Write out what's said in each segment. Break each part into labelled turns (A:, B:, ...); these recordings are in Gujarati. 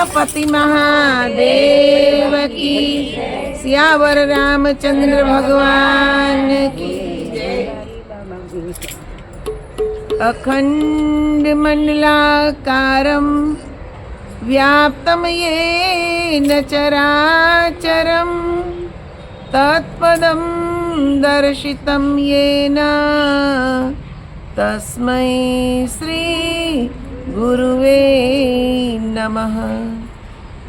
A: उमापति महादेव की, सियावर रामचंद्र भगवान की। अखंड मंडलाकारं व्याप्तं येन चराचरं, तत्पदं दर्शितं येन तस्मै श्री गुरुवे नमः।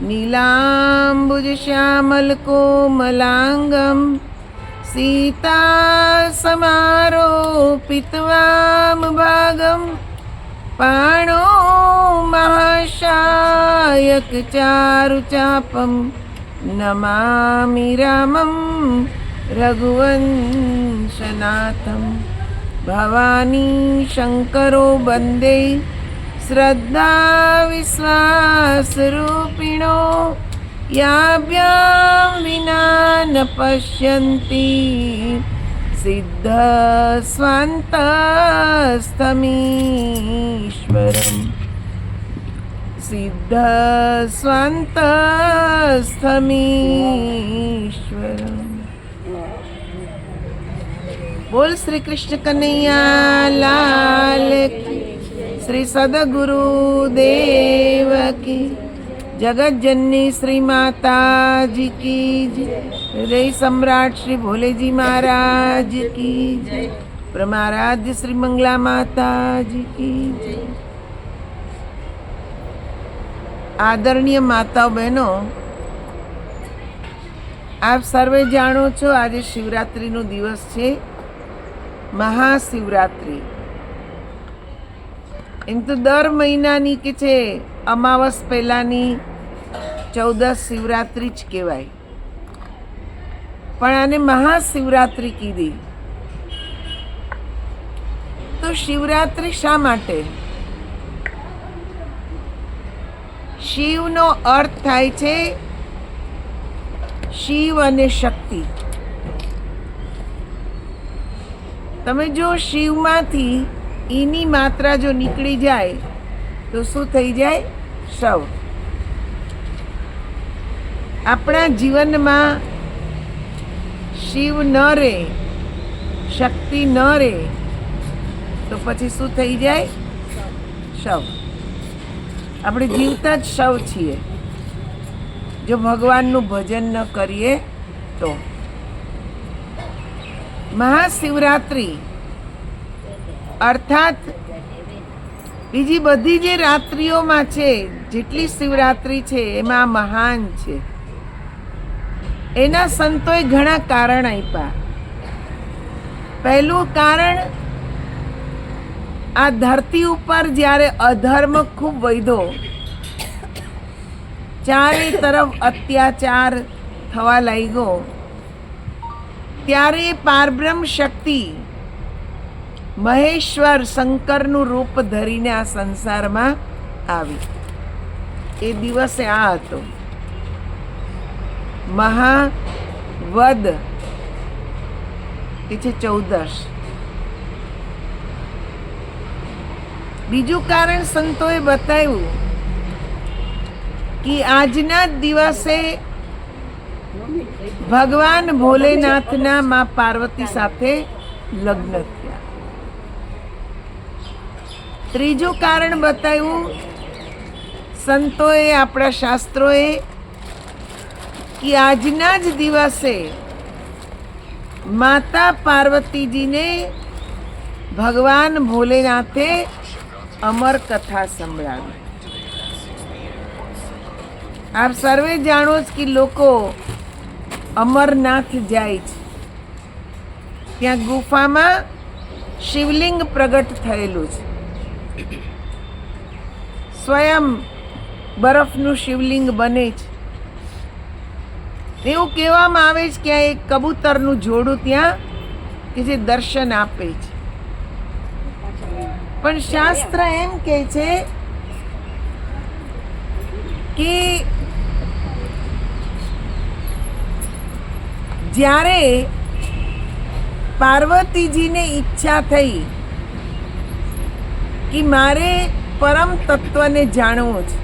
A: नीलाम्बुजश्यामलकोमलाङ्गं सीतासमारोपितवामभागं, पाणो महाशायकचारुचापं, नमामि रामं रघुवंशनाथं। भवानी शङ्करो वन्दे श्रद्धा विश्वासरूपिणो, याभ्यां विना न पश्यन्ति सिद्धस्वान्तस्थमीश्वरम्, सिद्धस्वान्तस्थमीश्वरम्। बोल श्री कृष्ण कन्हैया लाल की, श्री सदगुरु देव की, जगत जननी श्री माता जी की जय, हृदय सम्राट श्री भोले जी महाराज की जय, परमाराध्य श्री मंगला माता जी की जय। आदरणीय माताओं बहनों, आप सर्वे जाणो छो आज शिवरात्रि नो दिवस छे, महाशिवरात्रि। एम तो दर महीनानी के छे अमावस पहेलानी 14 शिवरात्रि ज कहेवाय, पण आने महाशिवरात्रि कीधी। तो शिवरात्रि शा माटे? शिवनो अर्थ थाय छे शिव अने शक्ति। तमे जो शिवमांथी ईनी मात्रा जो निकली जाए तो शुं थई जाए? शव। अपना जीवन में शिव न रे, शक्ति न रे तो पछी शुं थई जाए? शव। આપણે જીવતા જ શવ છીએ જો ભગવાનનું ભજન ન કરીએ તો। મહાશિવરાત્રિ અર્થાત બીજી બધી જે રાત્રિઓમાં છે, જેટલી શિવરાત્રિ છે એમાં મહાન છે। એના સંતોએ ઘણા કારણ આપ્યા। પહેલું કારણ, આ ધરતી ઉપર જ્યારે અધર્મ ખૂબ વધ્યો, ચારે તરફ અત્યાચાર થવા લાગ્યો, ત્યારે પારબ્રહ્મ શક્તિ મહેશ્વર શંકરનું રૂપ ધરીને આ સંસારમાં આવી। એ દિવસે આ હતો મહાવદ, એ છે 14। બીજું કારણ સંતોએ બતાવ્યું કે આજના દિવસે ભગવાન ભોલેનાથના માં પાર્વતી સાથે લગ્ન થયા। ત્રીજું કારણ બતાવ્યું સંતોએ, આપણા શાસ્ત્રોએ, કે આજના જ દિવસે માતા પાર્વતીજીને ભગવાન ભોલેનાથે अमर कथा संभळावी। आप सर्वे जाणो छ कि लोको अमरनाथ जाय छे, त्यां गुफामां शिवलिंग प्रगट थयेलुं छे। स्वयं बरफनुं शिवलिंग बने छे। એવું કહેવામાં આવે છે કે આ એક કબૂતરનું જોડું ત્યાં કે જે દર્શન આપે છે। પણ શાસ્ત્ર એમ કહે છે કે જ્યારે પાર્વતીજીને ઈચ્છા થઈ કે મારે પરમ તત્વને જાણવું છે,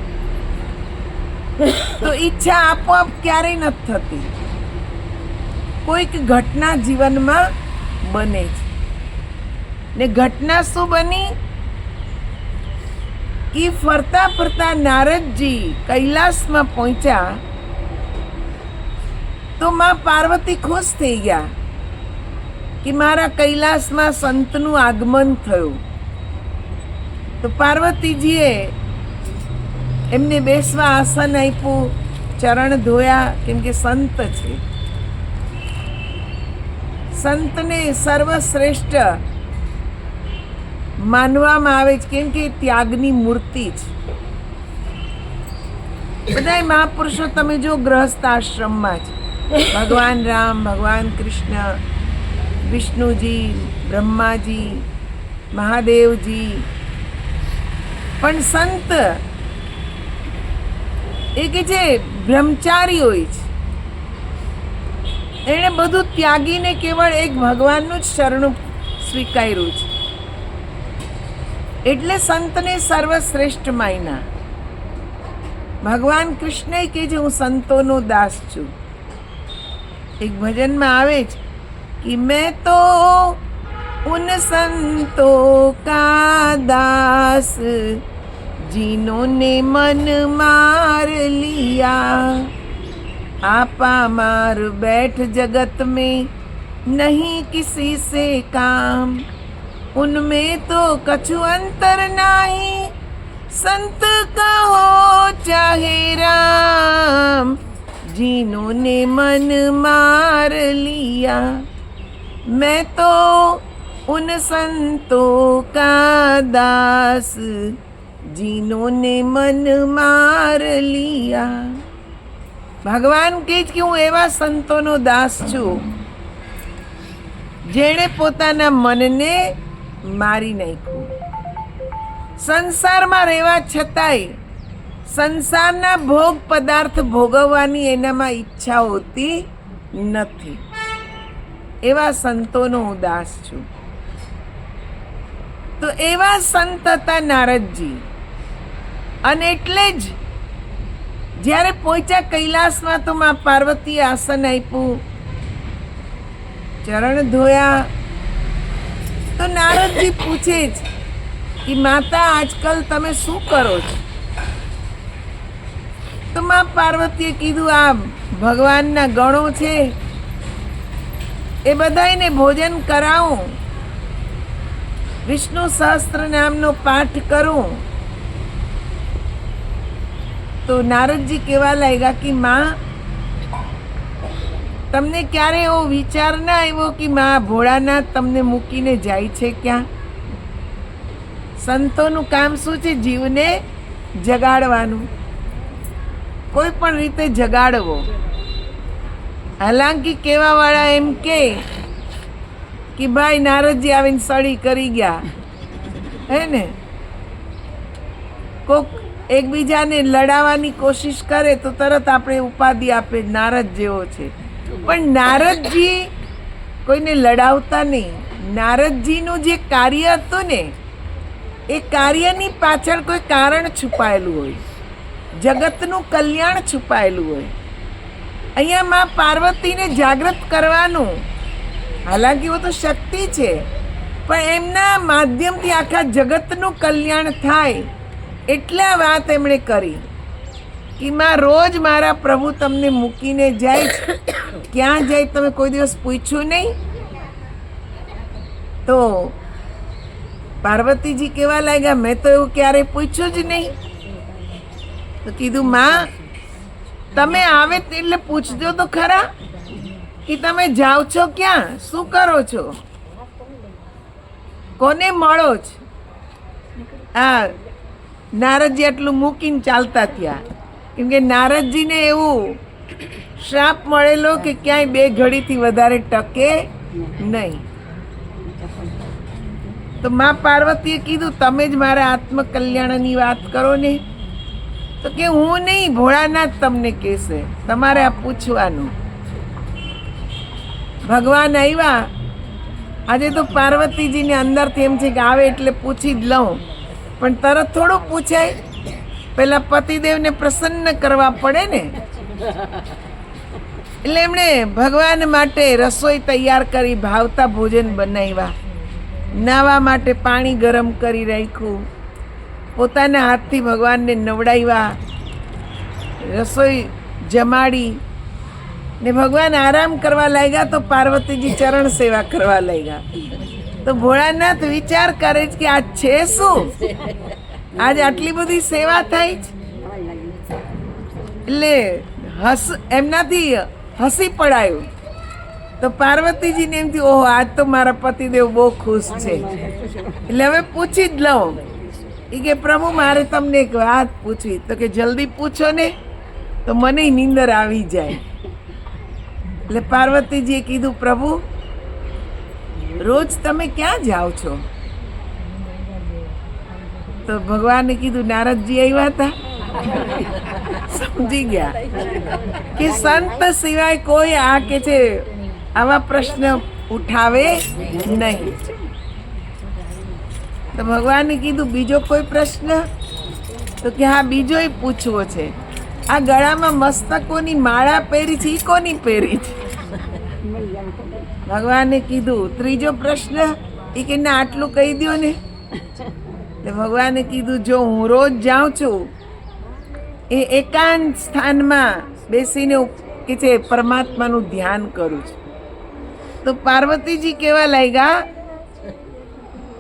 A: તો ઈચ્છા આપોઆપ ક્યારેય નથી થતી, કોઈક ઘટના જીવનમાં બને છે. ને ઘટના શું બની કે ફરતા ફરતા નારદજી કૈલાસમાં પહોંચ્યા તો માં પાર્વતી ખુશ થઈ ગયા કે મારા કૈલાસમાં સંતનું આગમન થયું. તો પાર્વતીજીએ એમને બેસવા આસન આપ્યું, ચરણ ધોયા, કેમ કે સંત છે. સંતને સર્વશ્રેષ્ઠ માનવામાં આવે છે, કેમ કે ત્યાગની મૂર્તિ છે. બધા મહાપુરુષો તમે જો ગ્રહસ્થ આશ્રમમાં છે, ભગવાન રામ, ભગવાન કૃષ્ણ, વિષ્ણુજી, બ્રહ્માજી, મહાદેવજી. પણ સંત એ કે જે બ્રહ્મચારી હોય છે, એણે બધું ત્યાગીને કેવળ એક ભગવાનનું જ શરણું સ્વીકાર્યું છે. એટલે સંતને સર્વશ્રેષ્ઠ માન્યા. ભગવાન કૃષ્ણ કે જે હું સંતોનો દાસ છું. એક ભજનમાં આવે છે कि मैं तो उन संतों का दास जिन्होंने मन मार लिया, आपा मार बैठ जगत में नहीं किसी से काम, उनमें तो कछु अंतर नहीं, संत कहो चाहे राम, जिन्होंने मन मार लिया. मैं तो उन संतों का दास जिन्होंने मन मार लिया. ભગવાન કહે છે કે હું એવા સંતોનો દાસ છું જેણે પોતાના મનને મારી નાખ્યું. સંસારમાં રહેવા છતાંય સંસારના ભોગ પદાર્થ ભોગવવાની એનામાં ઈચ્છા હોતી નથી. એવા સંતોનો હું દાસ છું. તો એવા સંત હતા નારદજી. અને એટલે જ જ્યારે પહોંચ્યા કૈલાસમાં તો માં પાર્વતીએ આસન આપ્યું, ચરણ ધોયા. તો નારદજી પૂછે છે કે માતા આજકાલ તમે શું કરો છો? તો માં પાર્વતીએ કીધું આ ભગવાનના ગણો છે એ બધાને ભોજન કરાવું, વિષ્ણુ સહસ્ત્ર નામનો પાઠ કરું. તો નારદજી કહેવા લાગ્યા કે માં તમને ક્યારે એવો વિચાર ના આવ્યો કે માં ભોળાનાથ તમને મૂકીને જાય છે ક્યાં? સંતોનું કામ શું છે? જીવને જગાડવાનું, કોઈ પણ રીતે જગાડવો. હાલાંકि કહેવાવાળા એમ કે ભાઈ નારદજી આવીને સળી કરી ગયા, હે ને. કોક એકબીજાને લડાવવાની કોશિશ કરે તો તરત આપણે ઉપાધિ આપે નારદ જેવો છે. પણ નારદજી કોઈને લડાવતા નહીં. નારદજીનું જે કાર્ય હતું ને એ કાર્યની પાછળ કોઈ કારણ છુપાયેલું હોય, જગતનું કલ્યાણ છુપાયેલું હોય. અહીંયા માં પાર્વતીને જાગૃત કરવાનું, હાલાંકि वो તો શક્તિ છે, પણ એમના માધ્યમથી આખા જગતનું કલ્યાણ થાય એટલે આ વાત એમણે કરી કે માં રોજ મારા પ્રભુ તમને મૂકીને જાય છે, ક્યાં જાય તમે કોઈ દિવસ પૂછ્યું નહીં? તો પાર્વતીજી કહેવા લાગ્યા મેં તો એવું ક્યારેય પૂછ્યું જ નહીં. તો કીધું માં તમે આવે એટલે પૂછજો તો ખરા કે તમે જાઓ છો ક્યાં, શું કરો છો, કોને મળો છો? આ નારદજી આટલું મૂકીને ચાલતા ત્યાં, કેમ કે નારદજીને એવું શ્રાપ મળેલો કે ક્યાંય 2 ઘડીથી વધારે ટકે નહીં. તો માં પાર્વતીએ કીધું તમે જ મારા આત્મકલ્યાણની વાત કરો ને. તો કે હું નહીં, ભોળાનાથ તમને કહેશે, તમારે આ પૂછવાનું. ભગવાન આવ્યા. આજે તો પાર્વતીજીને અંદરથી એમ છે કે આવે એટલે પૂછી જ લઉં, પણ તરત થોડું પૂછાય. પેલા પતિદેવને પ્રસન્ન કરવા પડે ને, એટલે એમણે ભગવાન માટે રસોઈ તૈયાર કરી, ભાવતા ભોજન બનાવ્યા, નાવા માટે પાણી ગરમ કરી રાખ્યું, પોતાના હાથથી ભગવાનને નવડાવ્યા, રસોઈ જમાડી ને ભગવાન આરામ કરવા લાગ્યા તો પાર્વતીજી ચરણ સેવા કરવા લાગ્યા. તો ભોળાનાથ વિચાર કરે છે કે આ છે શું, આજે આટલી બધી સેવા થાય છે. એટલે એમનાથી હસી પડાયું. તો પાર્વતીજીને એમ થયું, ઓહો આજ તો મારા પતિદેવ બહુ ખુશ છે, એટલે હવે પૂછી જ લઉં. એ કે પ્રભુ મારે તમને એક વાત પૂછવી. તો કે જલ્દી પૂછો ને, તો મને નીંદર આવી જાય. એટલે પાર્વતીજીએ કીધું, પ્રભુ રોજ તમે ક્યાં જાઓ છો? તો ભગવાને કીધું, નારદજી આવ્યા હતા. સમજી ગયા કે સંત સિવાય કોઈ આ કે છે આવા પ્રશ્ન ઉઠાવે નહીં. તો ભગવાને કીધું, બીજો કોઈ પ્રશ્ન? તો કે હા, બીજોય પૂછવો છે. આ ગળામાં મસ્તકોની માળા પહેરી છે, એ કોની પહેરી છે? ભગવાને કીધું, ત્રીજો પ્રશ્ન? એ કે ના, આટલું કહી દો ને. એટલે ભગવાને કીધું, જો હું રોજ જાઉં છું એ એકાંત સ્થાનમાં બેસીને કે છે પરમાત્માનું ધ્યાન કરું છું. તો પાર્વતીજી કેવા લાગ્યા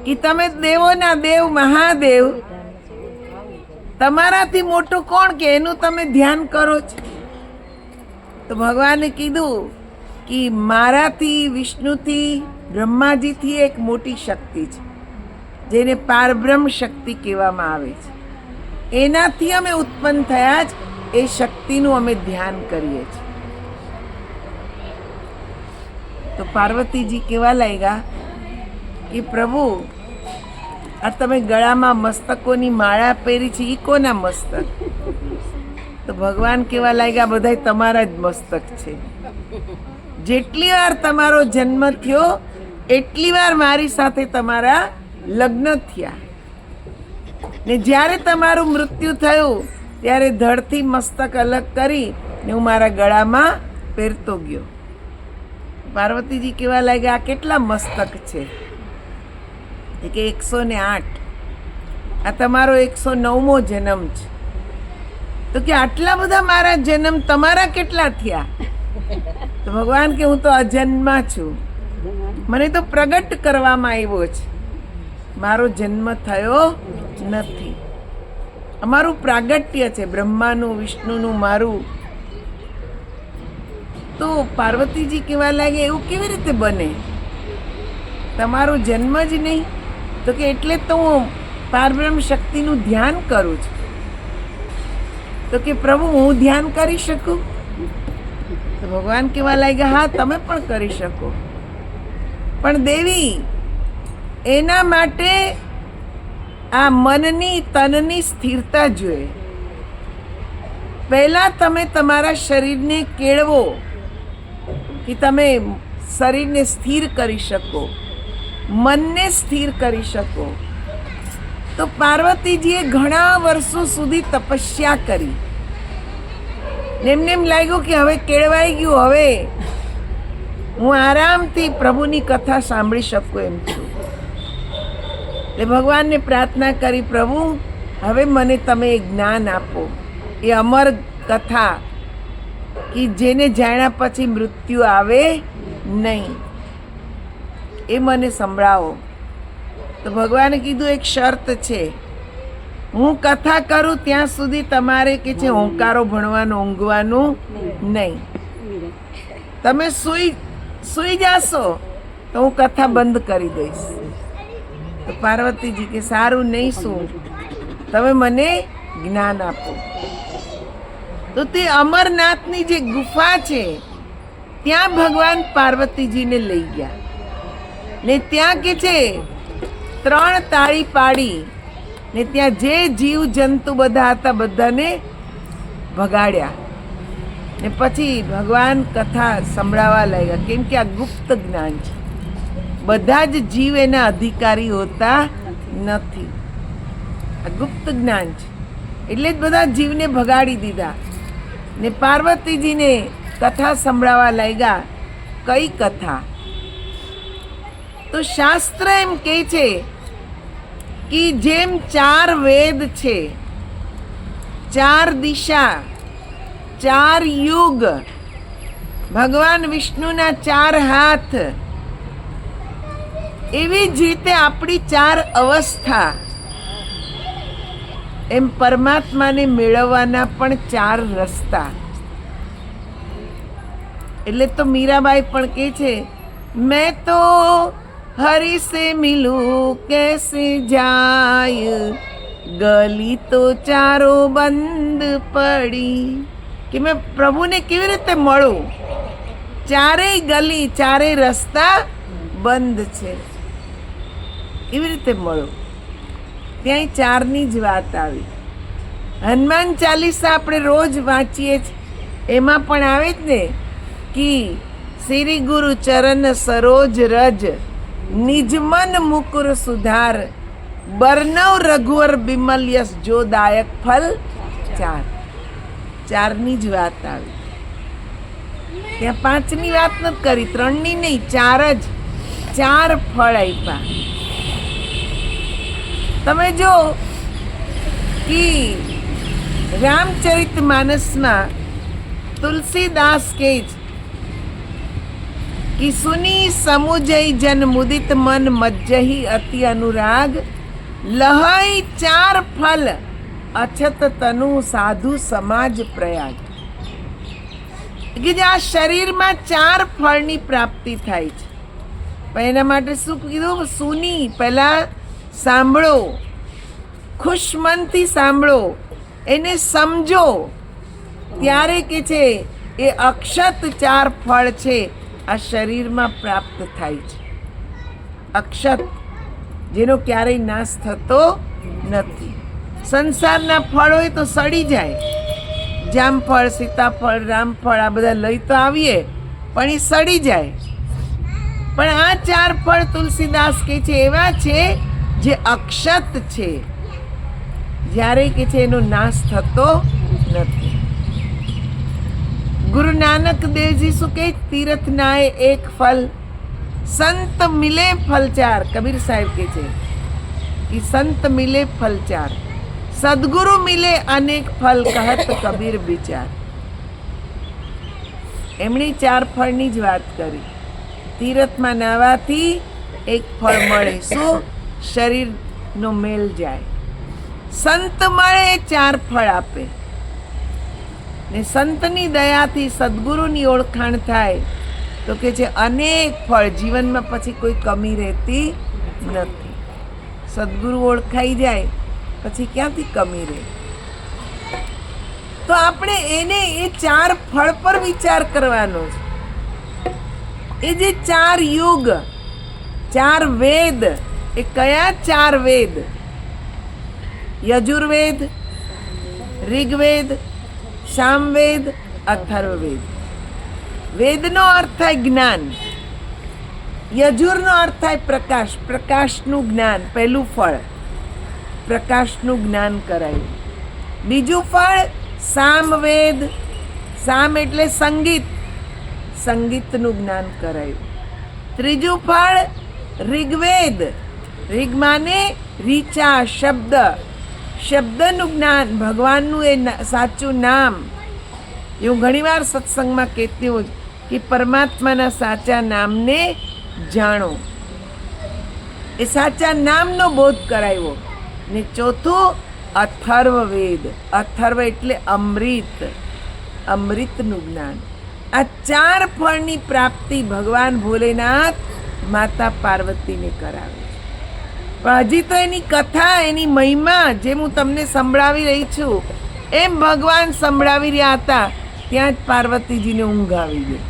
A: કે તમે દેવોના દેવ મહાદેવ, તમારાથી મોટું કોણ કે એનું તમે ધ્યાન કરો છો? તો ભગવાને કીધું કે મારાથી, વિષ્ણુથી, બ્રહ્માજીથી એક મોટી શક્તિ છે જેને પારબ્રહ્મ શક્તિ કહેવામાં આવે છે. એનાથી અમે ઉત્પન્ન થયા જ, એ શક્તિનું અમે ધ્યાન કરીએ છીએ. તો પાર્વતીજી કેવા લાગ્યા કે પ્રભુ આ તમે ગળામાં મસ્તકોની માળા પહેરી છે, એ કોના મસ્તક? તો ભગવાન કેવા લાગ્યા, બધા તમારા જ મસ્તક છે. જેટલી વાર તમારો જન્મ થયો એટલી વાર મારી સાથે તમારા લગ્ન થયા, ને જ્યારે તમારું મૃત્યુ થયું ત્યારે ધડથી મસ્તક અલગ કરી ને હું મારા ગળામાં પહેરતો ગયો. પાર્વતીજી કેવા લાગ્યા, આ કેટલા મસ્તક છે? કે 108. આ તમારો 109મો જન્મ છે. તો કે આટલા બધા મારા જન્મ તમારા કેટલા થયા? તો ભગવાન કે હું તો અજન્મા છું, મને તો પ્રગટ કરવામાં આવ્યો છે, મારો જન્મ થયો નથી. અમારું પ્રાગટ્ય છે, બ્રહ્માનું, વિષ્ણુનું, મારું. તો પાર્વતીજી કેવા લાગે, એવું કેવી રીતે બને? તમારો જન્મ જ નહીં. તો કે એટલે તો હું પારબ્રહ્મ શક્તિનું ધ્યાન કરું છું. તો કે પ્રભુ હું ધ્યાન કરી શકું? તો ભગવાન કેવા લાગ્યા, હા તમે પણ કરી શકો, પણ દેવી એના માટે આ મનની, તનની સ્થિરતા જોઈએ. પહેલા તમે તમારા શરીરને કેળવો કે તમે શરીરને સ્થિર કરી શકો, મનને સ્થિર કરી શકો. તો પાર્વતીજીએ ઘણા વર્ષો સુધી તપસ્યા કરી. એમને એમ લાગ્યું કે હવે કેળવાઈ ગયું, હવે હું આરામથી પ્રભુની કથા સાંભળી શકું એમ છું. એટલે ભગવાનને પ્રાર્થના કરી, પ્રભુ હવે મને તમે જ્ઞાન આપો, એ અમર કથા કે જેને જાણ્યા પછી મૃત્યુ આવે નહીં, એ મને સંભળાવો. તો ભગવાને કીધું, એક શરત છે, હું કથા કરું ત્યાં સુધી તમારે કે છે હોંકારો ભણવાનું, ઊંઘવાનું નહીં. તમે સૂઈ જાશો તો હું કથા બંધ કરી દઈશ. તો પાર્વતીજી કે સારું, નહીં શું, તમે મને જ્ઞાન આપો. તો તે અમરનાથની જે ગુફા છે ત્યાં ભગવાન પાર્વતીજીને લઈ ગયા ને ત્યાં કે છે 3 તાળી પાડી ને ત્યાં જે જીવ જંતુ બધા હતા બધાને ભગાડ્યા ને પછી ભગવાન કથા સંભળાવવા લાગ્યા. કેમ કે આ ગુપ્ત જ્ઞાન છે, બધા જ જીવ એના અધિકારી હોતા નથી, આ ગુપ્ત જ્ઞાન છે. એટલે જ બધા જીવને ભગાડી દીધા ને પાર્વતીજીને કથા સંભળાવા લાગ્યા. કઈ કથા? તો શાસ્ત્ર એમ કહે છે કે જેમ 4 વેદ છે, 4 દિશા, 4 યુગ, ભગવાન વિષ્ણુના 4 હાથ, એવી જ રીતે આપણી 4 અવસ્થા, એમ પરમાત્માને મેળવવાના પણ 4 રસ્તા. એટલે તો મીરાબાઈ પણ કહે છે, મેં તો હરિ સે મિલું कैसे जाय, गली तो चारों બંધ પડી. કે મેં પ્રભુને કેવી રીતે મળું? 4 ગલી, 4 રસ્તા બંધ છે, એવી રીતે મળું. ત્યાં 4ની જ વાત આવી. હનુમાન ચાલીસા આપણે રોજ વાંચીએ છીએ, એમાં પણ આવે જ ને કે શ્રી ગુરુ ચરણ સરોજ રજ, નિજ મન મુકુર સુધાર, બરનવ રઘુવર બિમલ યશ જો દાયક ફલ 4. 4ની જ વાત આવી. ત્યાં 5ની વાત નથી કરી, 3ની નહીં, 4 જ. 4 ફળ આપ્યા. તમે જો કે રામચરિત માનસમાં તુલસીદાસ કહે છે कि सुनी समुजय जन मुदित मन मज्जहि अति अनुराग, लहई 4 फल अछत तनु साधु समाज प्रयाग. કે જે આ શરીરમાં 4 ફળની પ્રાપ્તિ થાય છે. પણ એના માટે શું કીધું? સુની, પહેલા સાંભળો, ખુશ મનથી સાંભળો, એને સમજો, ત્યારે કે છે એ અક્ષત 4 ફળ છે આ શરીરમાં પ્રાપ્ત થાય છે. અક્ષત, જેનો ક્યારેય નાશ થતો નથી. સંસારના ફળ હોય તો સડી જાય, જામફળ, સીતાફળ, રામફળ, આ બધા લઈ તો આવીએ પણ એ સડી જાય. પણ આ 4 ફળ તુલસીદાસ કહે છે એવા છે જે અક્ષત છે, જ્યારે કે છે એનો નાશ થતો નથી. ગુરુ નાનક દેવજી શું કહે? તીર્થ નાય એક ફલ, સંત મિલે ફલ 4. કબીર સાહેબ કહે છે કે સંત મિલે ફલ 4, સદગુરુ મિલે અનેક ફલ, કહત કબીર વિચાર. એમણે 4 ફળની જ વાત કરી. તીર્થમાં નાવાથી એક ફળ મળે, શું? શરીરનો મેલ જાય. સંત મળે 4 ફળ આપે, ને સંતની દયાથી સદગુરુની ઓળખાણ થાય તો કે છે અનેક ફળ. જીવનમાં પછી કોઈ કમી રહેતી નથી. સદગુરુ ઓળખાઈ જાય પછી ક્યાંથી કમી રહે? તો આપણે એને એ 4 ફળ પર વિચાર કરવાનો છે. એ જે 4 યુગ, 4 વેદ, એ કયા 4 વેદ? યજુર્વેદ, ઋગ્વેદ, સામવેદ, અથર્વવેદ. વેદનો અર્થ થાય જ્ઞાન, યજુરનો અર્થ થાય પ્રકાશ, પ્રકાશનું જ્ઞાન. પહેલું ફળ પ્રકાશનું જ્ઞાન કરાયું. બીજું ફળ સામવેદ, સામ એટલે સંગીત, સંગીતનું જ્ઞાન કરાયું. ત્રીજું ફળ ઋગ્વેદ, ઋગ માને રીચા, શબ્દ, શબ્દનું જ્ઞાન, ભગવાનનું એ સાચું નામ. એવું ઘણીવાર સત્સંગમાં કહેતી હોઉં કે પરમાત્માના સાચા નામને જાણો. એ સાચા નામનો બોધ કરાવ્યો. ને ચોથું અથર્વવેદ, અથર્વ એટલે અમૃત, અમૃતનું જ્ઞાન. આ 4 ફળની પ્રાપ્તિ ભગવાન ભોલેનાથ માતા પાર્વતીને કરાવે છે. પણ હજી તો એની કથા, એની મહિમા જેમ હું તમને સંભળાવી રહી છું એમ ભગવાન સંભળાવી રહ્યા હતા, ત્યાં જ પાર્વતીજીને ઊંઘ આવી ગઈ.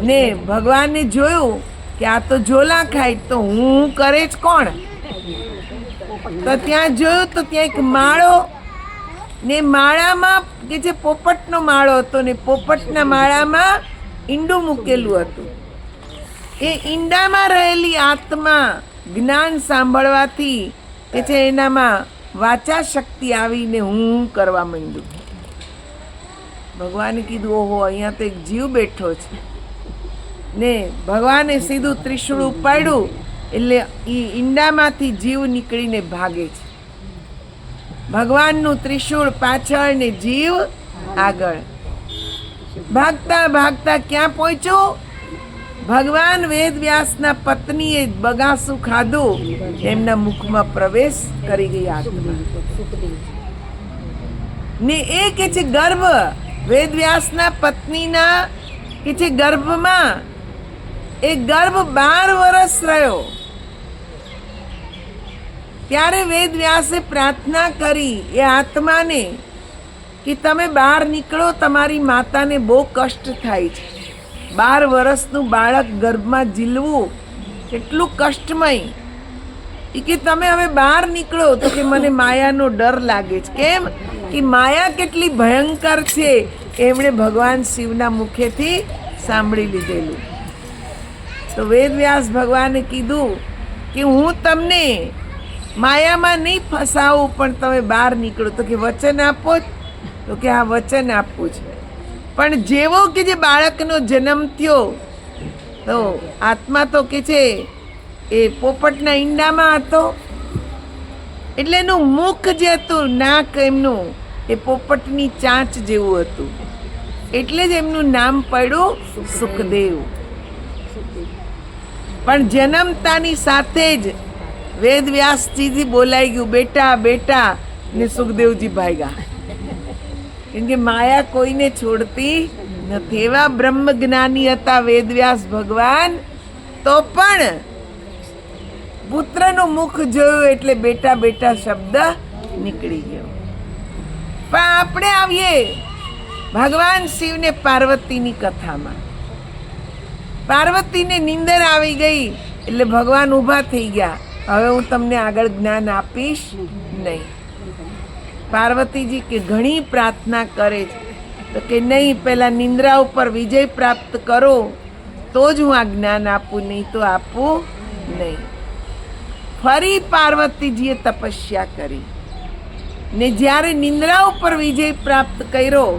A: ને ભગવાને જોયું કે આ તો ઝોલા ખાય, તો હું કરે જ કોણ? તો ત્યાં જોયું તો ત્યાં એક માળો, ને માળામાં કે જે પોપટનો માળો હતો, ને પોપટના માળામાં ઈંડું મૂકેલું હતું. એ ઈંડામાં રહેલી આત્મા જ્ઞાન સાંભળવાથી કે છે એનામાં વાચા શક્તિ આવીને હું કરવા માંડ્યું. ભગવાને કીધું ઓહો અહીંયા તો એક જીવ બેઠો છે ને ભગવાને સીધું ત્રિશૂળ ઉપાડ્યું એટલે એ ઈંડામાંથી જીવ નીકળીને ભાગે છે. ભગવાનનું ત્રિશૂળ પાછળ ને જીવ આગળ. ભાગતા ભાગતા ક્યાં પહોંચ્યું? ભગવાન વેદવ્યાસના પત્નીએ બગાસું ખાધું, એમના મુખમાં પ્રવેશ કરી ગઈ આત્મા. ને એ કે છે ગર્ભ વેદવ્યાસના પત્નીના કે છે ગર્ભમાં એ ગર્ભ 12 વર્ષ રહ્યો. ત્યારે વેદવ્યાસે પ્રાર્થના કરી એ આત્માને કે તમે બહાર નીકળો, તમારી માતાને બહુ કષ્ટ થાય છે. 12 વર્ષનું બાળક ગર્ભમાં ઝીલવું કેટલું કષ્ટમય. એ કે તમે હવે બહાર નીકળો. તો કે મને માયાનો ડર લાગે છે. કેમ કે માયા કેટલી ભયંકર છે એમણે ભગવાન શિવના મુખેથી સાંભળી લીધેલું. તો વેદવ્યાસ ભગવાને કીધું કે હું તમને માયામાં નહીં ફસાવું, પણ તમે બહાર નીકળો. તો કે વચન આપો. તો કે હા વચન આપવું છે. પણ જેવો કે જે બાળકનો જન્મ થયો તો આત્મા તો કે છે એ પોપટના ઈંડામાં હતો, એટલે એનું મુખ જે હતું, નાક એમનું એ પોપટની ચાંચ જેવું હતું. એટલે જ એમનું નામ પડ્યું સુખદેવ. પણ જન્મતાની સાથે જ વેદવ્યાસજીથી બોલાઈ ગયું બેટા બેટા, ને સુખદેવજી ભાગ્યા. કેમ કે માયા કોઈને છોડતી નથી. એવા બ્રહ્મ જ્ઞાની હતા વેદવ્યાસ ભગવાન. તો પણ પુત્રનું મુખ જોયું એટલે બેટા બેટા શબ્દ નીકળી ગયો. પણ આપણે આવીએ ભગવાન શિવને પાર્વતીની કથામાં. પાર્વતીને નીંદર આવી ગઈ એટલે ભગવાન ઊભા થઈ ગયા. હવે હું તમને આગળ જ્ઞાન આપીશ નહીં. પાર્વતીજી કે ઘણી પ્રાર્થના કરે છે. તો કે નહીં, પહેલા નિંદ્રા ઉપર વિજય પ્રાપ્ત કરો તો જ હું આ જ્ઞાન આપું, નહીં તો આપું નહીં. ફરી પાર્વતીજીએ તપસ્યા કરી ને જ્યારે નિંદ્રા ઉપર વિજય પ્રાપ્ત કર્યો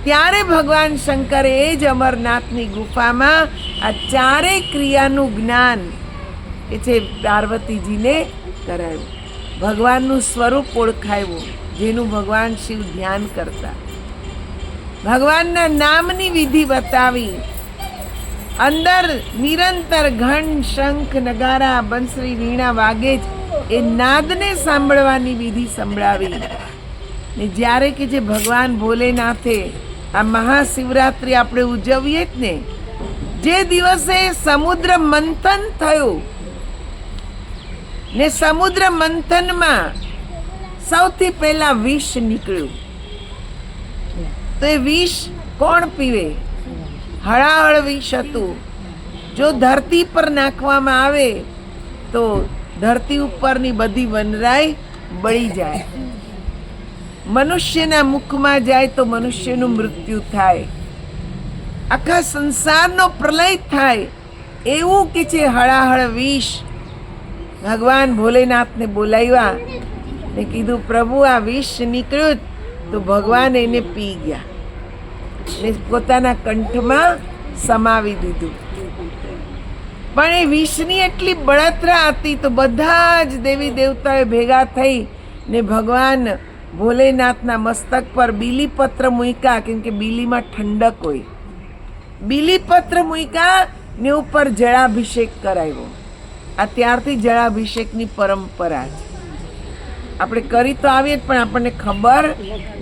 A: ત્યારે ભગવાન શંકરે એ જ અમરનાથની ગુફામાં આ ચારેય ક્રિયાનું જ્ઞાન કે છે પાર્વતીજીને કરાયું. ભગવાનનું સ્વરૂપ ઓળખાયું, જેનું ભગવાન શિવ ધ્યાન કરતા. ભગવાનના નામની વિધિ બતાવી. અંદર નિરંતર ઘંટ, શંખ, નગારા, બંસરી, વીણા વાગે જ એ નાદને સાંભળવાની વિધિ સંભળાવી. ને જ્યારે કે જે ભગવાન ભોલેનાથે આ મહાશિવરાત્રિ આપણે ઉજવીએ જ ને, જે દિવસે સમુદ્ર મંથન થયું ને સમુદ્ર મંથનમાં સૌથી પહેલા વિષ નીકળ્યું. તો એ વિષ કોણ પીવે? હળાહળ વિષ હતું. જો ધરતી પર નાખવામાં આવે તો ધરતી ઉપરની બધી વનરાઈ બળી જાય. મનુષ્યના મુખમાં જાય તો મનુષ્યનું મૃત્યુ થાય. આખા સંસારનો પ્રલય થાય. એવું કે છે હળાહળ વિષ. ભગવાન ભોલેનાથને બોલાવ્યા ને કીધું પ્રભુ આ વિષ નીકળ્યું. તો ભગવાન એને પી ગયા ને પોતાના કંઠમાં સમાવી દીધું. પણ એ વિષની એટલી બળતરા હતી તો બધા જ દેવી દેવતાએ ભેગા થઈ ને ભગવાન ભોલેનાથના મસ્તક પર બીલીપત્ર મૂક્યા. કેમ કે બીલીમાં ઠંડક હોય. બીલીપત્ર મૂક્યા ને ઉપર જળાભિષેક કરાવ્યો. આ ત્યારથી જળાભિષેકની પરંપરા છે. આપણે કરી તો આવીએ પણ આપણને ખબર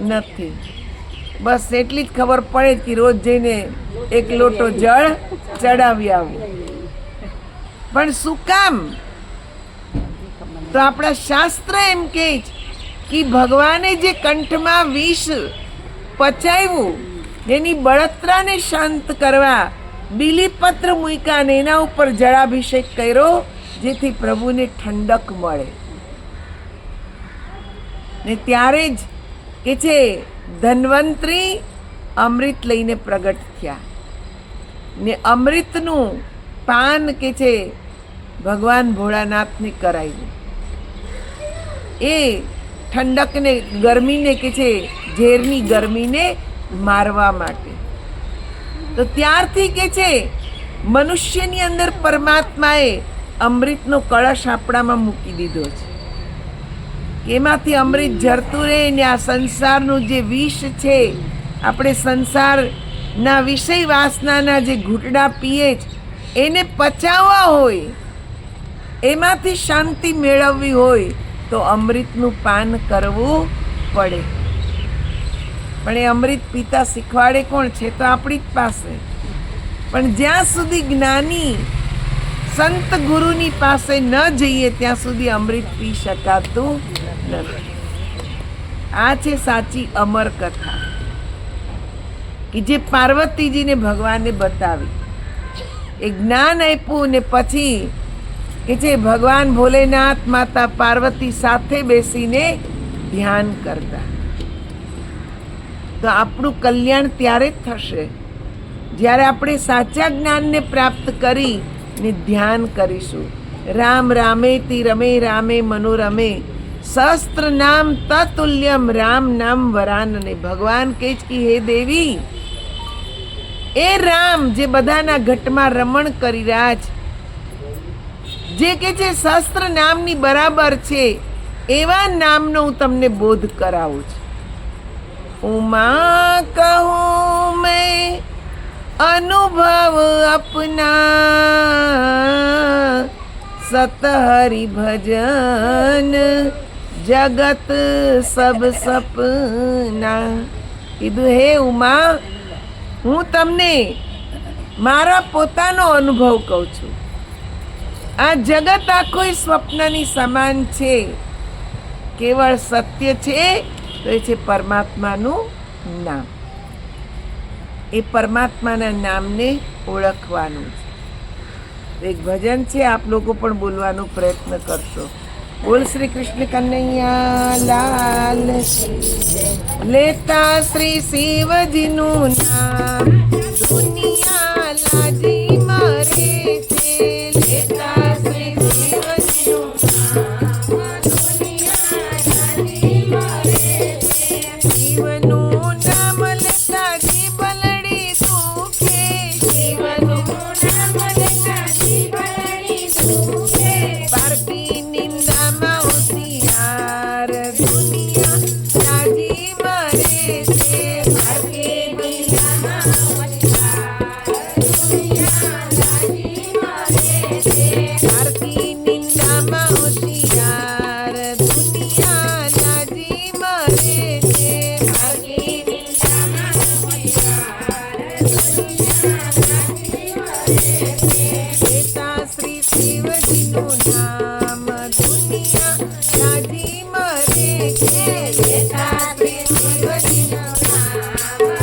A: નથી. બસ એટલી જ ખબર પડે કે રોજ જઈને એક લોટો જળ ચડાવી આવવું. પણ શું કામ? તો આપણા શાસ્ત્ર એમ કહે છે કે ભગવાને જે કંઠમાં વિષ પચાવ્યું એની બળતરાને શાંત કરવા બીલીપત્ર મૂક્યા ને એના ઉપર જળાભિષેક કર્યો, જેથી પ્રભુને ઠંડક મળે. ને ત્યારે જ કે છે ધન્વંતરી અમૃત લઈને પ્રગટ થયા ને અમૃતનું પાન કે છે ભગવાન ભોળાનાથને કરાવ્યું. એ ઠંડકને, ગરમીને કે છે ઝેરની ગરમીને મારવા માટે. તો ત્યારથી કે છે મનુષ્યની અંદર પરમાત્માએ અમૃતનો કળશ આપણામાં મૂકી દીધો છે. એમાંથી અમૃત ઝરતું રહે ને આ સંસારનું જે વિષ છે, આપણે સંસારના વિષય વાસનાના જે ઘૂંટડા પીએ છે એને પચાવવા હોય, એમાંથી શાંતિ મેળવવી હોય તો અમૃતનું પાન કરવું પડે. પણ એ અમૃત પીતા શીખવાડે કોણ છે? તો આપણી જ પાસે. પણ જ્યાં સુધી જ્ઞાની સંત ગુરુની પાસે ન જઈએ ત્યાં સુધી અમૃત પી શકાતું નથી. આ છે સાચી અમર કથા કે જે પાર્વતીજીને ભગવાને બતાવી. એ જ્ઞાન આપ્યું ને પછી કે જે ભગવાન ભોલેનાથ, માતા પાર્વતી સાથે બેસીને ધ્યાન કરતા. તો આપણું કલ્યાણ ત્યારે જ થશે જ્યારે આપણે સાચા જ્ઞાનને પ્રાપ્ત કરી ને ધ્યાન કરીશું. રામ રામેતિ રમે રામે મનોરમે, સહસ્ત્ર નામ તતુલ્યમ રામ નામ વરાનને. ભગવાન કહે છે કે હે દેવી, એ રામ જે બધાના ઘટમાં રમણ કરી રહ્યા છે, જે કે છે સહસ્ત્ર નામની બરાબર છે, એવા નામનો હું તમને બોધ કરાવું છું. उमा कहूँ मैं अनुभव अपना, सत हरि भजन जगत सब सपना. કીધું હે ઉમા, હું તમને મારા પોતાનો અનુભવ કહું છું. આ જગત આખું સ્વપ્નની સમાન છે. કેવળ સત્ય છે તો એ છે પરમાત્માનું નામ. એ પરમાત્માના નામને ઓળખવાનું છે. એક ભજન છે, આપ લોકો પણ બોલવાનો પ્રયત્ન કરશો. બોલ શ્રી કૃષ્ણ કનૈયા લાલ. લેતા શ્રી શિવજીનું નામ દુનિયા લાજી મરે છે. લેતા શ્રી શિવજીનું નામ દુનિયા લાજી મરે છે. શિવનું નામ લેતા જીવલડી દુખે. શિવનું નામ લેતા જીવલડી દુખે. પારકી નિંદામાં હોશિયાર દુનિયા લાજી મરે છે. પારકી નિંદામાં હોશિયાર દુનિયા લાજી મરે છે. પારકી નિંદામાં હોશિયાર દુનિયા લાજી મરે છે. પારકી નિંદામાં હોશિયાર દુનિયા લાજી મરે છે. લેતા શ્રી શિવજીનું નામ દુનિયા લાજી મરે છે. લેતા શ્રી શિવજીનું નામ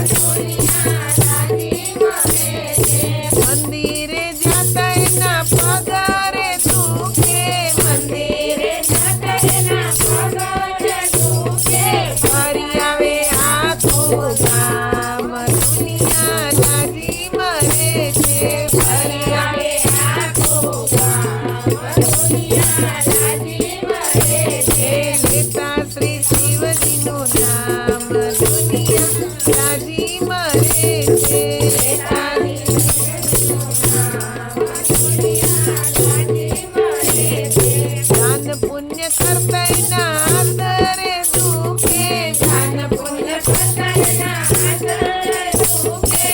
A: દુનિયા લાજી મરે છે. મંદિરે જાતા એના પગારે દુખે. મંદિરે જાતા એના પગારે દુખે. ફરી આવે આખું ગામ દુનિયા લાજી મરે છે. ફરી આવે આખું ગામ દુનિયા લાજી મરે છે. લેતા શ્રી શિવજીનું નામ દુનિયા લાજી મરે છે. લેતા દાન પુણ્ય કરતા એના આદરે દુખે. દાન પુણ્ય કરતા એના આદરે દુખે.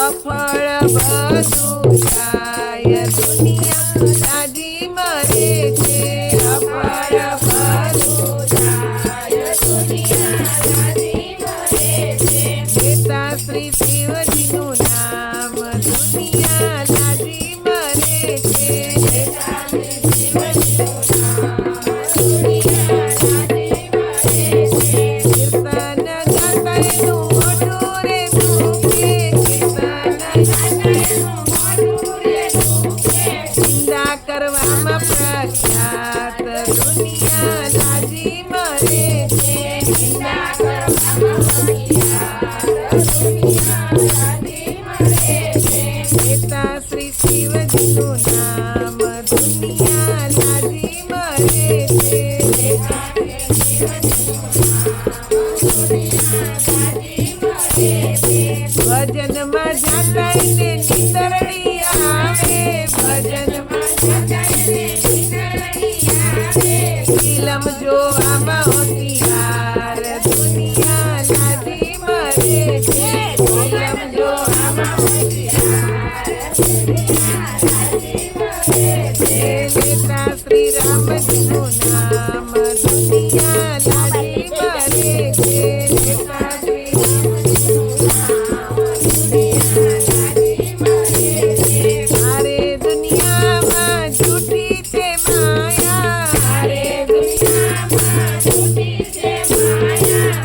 A: અફળ બધું જાય દુનિયા લાજી મરે છે. અફળ બધું જાય દુનિયા લાજી મરે છે. લેતા શ્રી શિવજીનું નામ દુનિયા લાજી મરે છે. લેતા શ્રી શિવજીનું નામ દુનિયા લાજી મરે છે. કીર્તન ગાતા એનું મોઢું રે દુખે. કીર્તન ગાતા એનું મોઢું રે દુખે. નિંદા કરવામાં પ્રખ્યાત દુનિયા લાજી ફિલ્મ જોવામાં હોશિયાર દુનિયા લાજી મરે છે. ફિલ્મ જોવામાં લેતા શ્રી રામજીનું નામ દુનિયા લાજી મરે છે. લેતા શ્રી અરે દુનિયામાં જૂઠી છે માયા.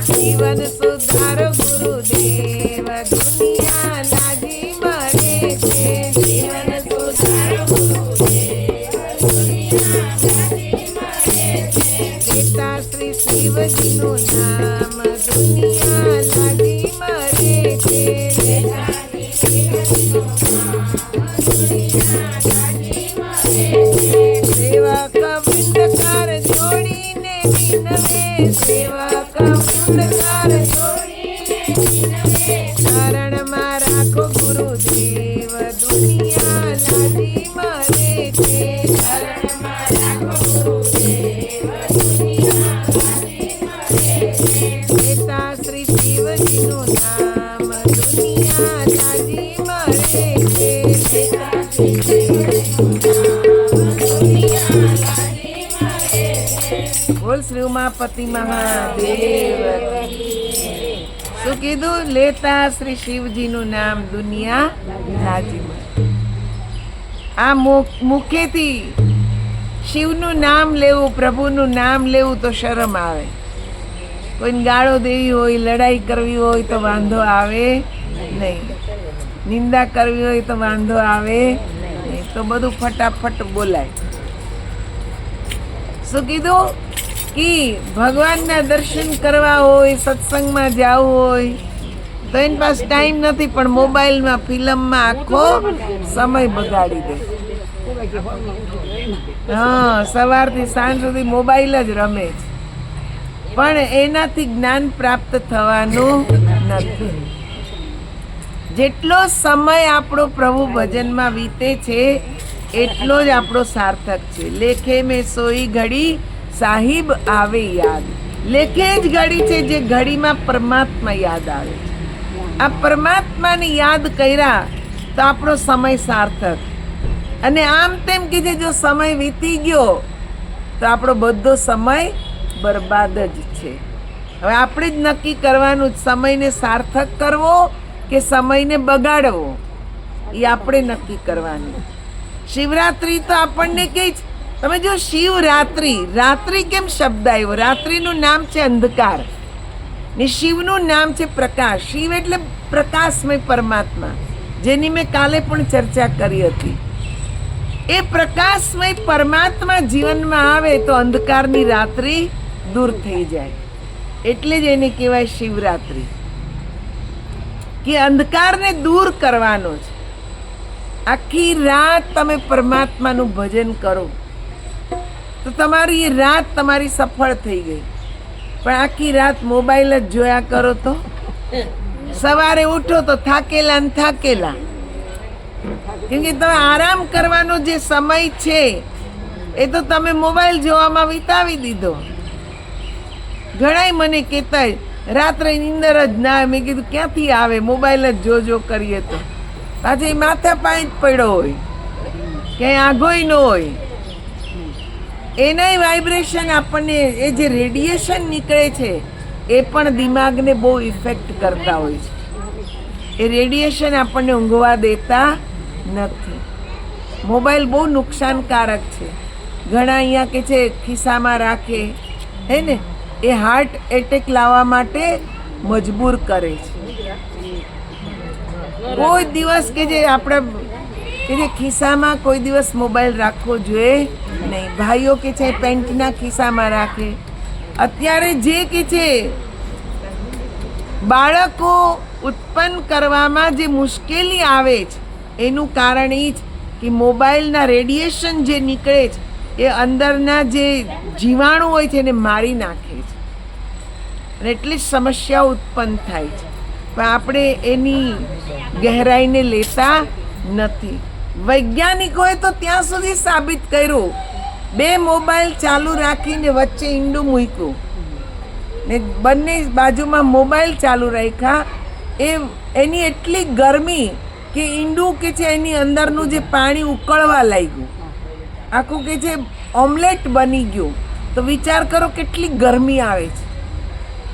A: જીવન સુધારો ગુરુદેવ દુનિયા લાજી મરે છે. જીવન સુધારો લેતા શ્રી શિવજીનું નામ દુનિયા લાજી મરે છે. સેવક વૃંદકાર જોડીને વિનવે. સેવક વૃંદકાર શરણમાં રાખો ગુરુદેવ દુનિયા લાજી મરે છે. શરણમાં રાખો ગુરુદેવ દુનિયા લાજી મરે છે. લેતા શ્રી શિવજીનું નામ દુનિયા લાજી મરે છે. લેતા શ્રી શિવજીનું બોલ શ્રી ઉમાપતિ મહાદેવ. શું કીધું? લેતા શ્રી શિવજીનું નામ દુનિયા લાજી મરે. આ મુખેથી શિવનું નામ લેવું, પ્રભુનું નામ લેવું તો શરમ આવે. કોઈને ગાળો દેવી હોય, લડાઈ કરવી હોય તો વાંધો આવે નહીં. નિંદા કરવી હોય તો વાંધો આવે નહીં. તો બધું ફટાફટ બોલાય. શું કીધું? કે ભગવાનના દર્શન કરવા હોય, સત્સંગમાં જવું હોય તો એની પાસે ટાઈમ નથી, પણ મોબાઈલમાં ફિલ્મમાં આખો સમય બગાડી દે. હા, સવારથી સાંજ સુધી મોબાઈલ જ રમે છે, પણ એનાથી જ્ઞાન પ્રાપ્ત થવાનું નથી. જેટલો સમય આપણો પ્રભુ ભજનમાં વીતે છે એટલો જ આપણો સાર્થક છે. લેખે મેં સોઈ ઘડી સાહિબ આવે યાદ. લેખે જ ઘડી છે જે ઘડીમાં પરમાત્મા યાદ આવે. આ પરમાત્માને યાદ કર્યા તો આપણો સમય સાર્થક. અને આમ તેમ કે જો સમય વીતી ગયો તો આપણો બધો સમય બરબાદ જ છે. હવે આપણે જ નક્કી કરવાનું સમયને સાર્થક કરવો કે સમયને બગાડવો, એ આપણે નક્કી કરવાનું. શિવરાત્રી તો આપણને કહે છે, તમે જો શિવરાત્રી, રાત્રિ કેમ શબ્દ આવ્યો? રાત્રિનું નામ છે અંધકાર ને શિવનું નામ છે પ્રકાશ. શિવ એટલે પ્રકાશમય પરમાત્મા, જેની મેં કાલે પણ ચર્ચા કરી હતી. એ પ્રકાશમય પરમાત્મા જીવનમાં આવે તો અંધકારની રાત્રિ દૂર થઈ જાય. એટલે જ એને કહેવાય શિવરાત્રિ, કે અંધકારને દૂર કરવાનો છે. આખી રાત તમે પરમાત્માનું ભજન કરો તો તમારી એ રાત તમારી સફળ થઈ ગઈ. પણ આખી રાત મોબાઈલ જ જોયા કરો તો સવારે ઉઠો તો થાકેલા ને થાકેલા. કેમ કે તમે આરામ કરવાનો જે સમય છે એ તો તમે મોબાઈલ જોવામાં વિતાવી દીધો. ઘણાય મને કહેતા રાત્રે નીંદર જ ના આવે. મેં કીધું ક્યાંથી આવે, મોબાઈલ જ જોજો કરીએ તો. પાછી માથા પાય જ પડ્યો હોય, ક્યાંય આઘોય ન હોય. એનાય વાઇબ્રેશન આપણને, એ જે રેડિયેશન નીકળે છે એ પણ દિમાગને બહુ ઇફેક્ટ કરતા હોય છે. એ રેડિયેશન આપણને ઊંઘવા દેતા નથી. મોબાઈલ બહુ નુકસાનકારક છે. ઘણા અહીંયા કે છે ખિસ્સામાં રાખે, હે ને, એ હાર્ટ એટેક લાવવા માટે મજબૂર કરે છે. કોઈ દિવસ કે જે આપણે કે જે ખિસ્સામાં કોઈ દિવસ મોબાઈલ રાખવો જોઈએ નહીં. ભાઈઓ કે છે પેન્ટના ખિસ્સામાં રાખે. અત્યારે જે કે છે બાળકો ઉત્પન્ન કરવામાં જે મુશ્કેલી આવે છે એનું કારણ એ જ કે મોબાઈલના રેડિયેશન જે નીકળે છે એ અંદરના જે જીવાણુ હોય છે એને મારી નાખે છે, અને એટલી જ સમસ્યાઓ ઉત્પન્ન થાય છે. પણ આપણે એની ગહેરાઈને લેતા નથી. વૈજ્ઞાનિકોએ તો ત્યાં સુધી સાબિત કર્યું બે મોબાઈલ ચાલુ રાખીને વચ્ચે ઈંડું મૂક્યું ને બંને બાજુમાં મોબાઈલ ચાલુ રાખ્યા, એની એટલી ગરમી કે ઈંડું કે છે એની અંદરનું જે પાણી ઉકળવા લાગ્યું, આખું કે છે ઓમલેટ બની ગયું. તો વિચાર કરો કેટલી ગરમી આવે છે.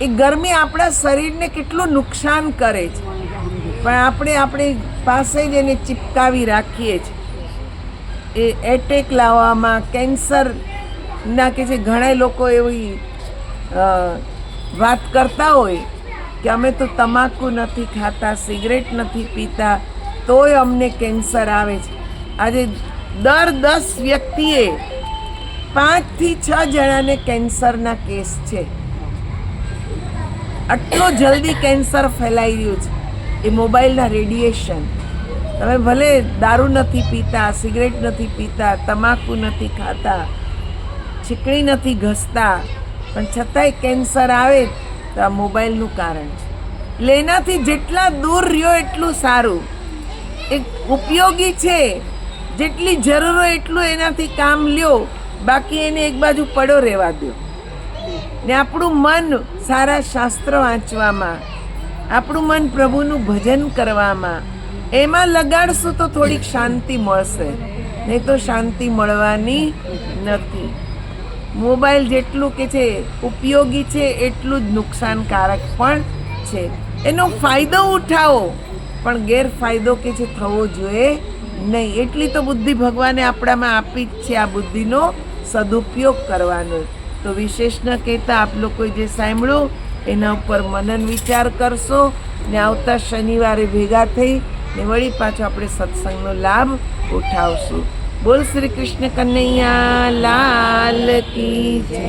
A: એ ગરમી આપણા શરીરને કેટલું નુકસાન કરે છે, પણ આપણે આપણી પાસે જ એને ચિપકાવી રાખીએ છીએ. એ એટેક લાવવામાં, કેન્સરના કે છે ઘણા લોકો એવી વાત કરતા હોય કે અમે તો તમાકુ નથી ખાતા, સિગરેટ નથી પીતા, તોય અમને કેન્સર આવે છે. આજે દર 10 વ્યક્તિએ 5 થી 6 જણાને કેન્સરના કેસ છે. આટલો જલ્દી કેન્સર ફેલાઈ રહ્યું છે એ મોબાઈલના રેડિયેશન. તમે ભલે દારૂ નથી પીતા, સિગરેટ નથી પીતા, તમાકુ નથી ખાતા, છીકણી નથી ઘસતા, પણ છતાંય કેન્સર આવે તો આ મોબાઈલનું કારણ છે. એટલે એનાથી જેટલા દૂર રહ્યો એટલું સારું. એ ઉપયોગી છે, જેટલી જરૂર હોય એટલું એનાથી કામ લ્યો, બાકી એને એક બાજુ પડો રહેવા દો. ને આપણું મન સારા શાસ્ત્ર વાંચવામાં, આપણું મન પ્રભુનું ભજન કરવામાં, એમાં લગાડશું તો થોડીક શાંતિ મળશે, નહીં તો શાંતિ મળવાની નથી. મોબાઈલ જેટલું કે છે ઉપયોગી છે એટલું જ નુકસાનકારક પણ છે. એનો ફાયદો ઉઠાવો, પણ ગેરફાયદો કે છે થવો જોઈએ નહીં. એટલી તો બુદ્ધિ ભગવાને આપણામાં આપી જ છે, આ બુદ્ધિનો સદુપયોગ કરવાનો. તો વિશેષ ન કહેતા આપ લોકોએ જે સાંભળ્યું એના ઉપર મનન વિચાર કરશો ને આવતા શનિવારે ભેગા થઈ ને વળી પાછો આપણે સત્સંગનો લાભ ઉઠાવશું. બોલ શ્રી કૃષ્ણ કનૈયા લાલ કી જય.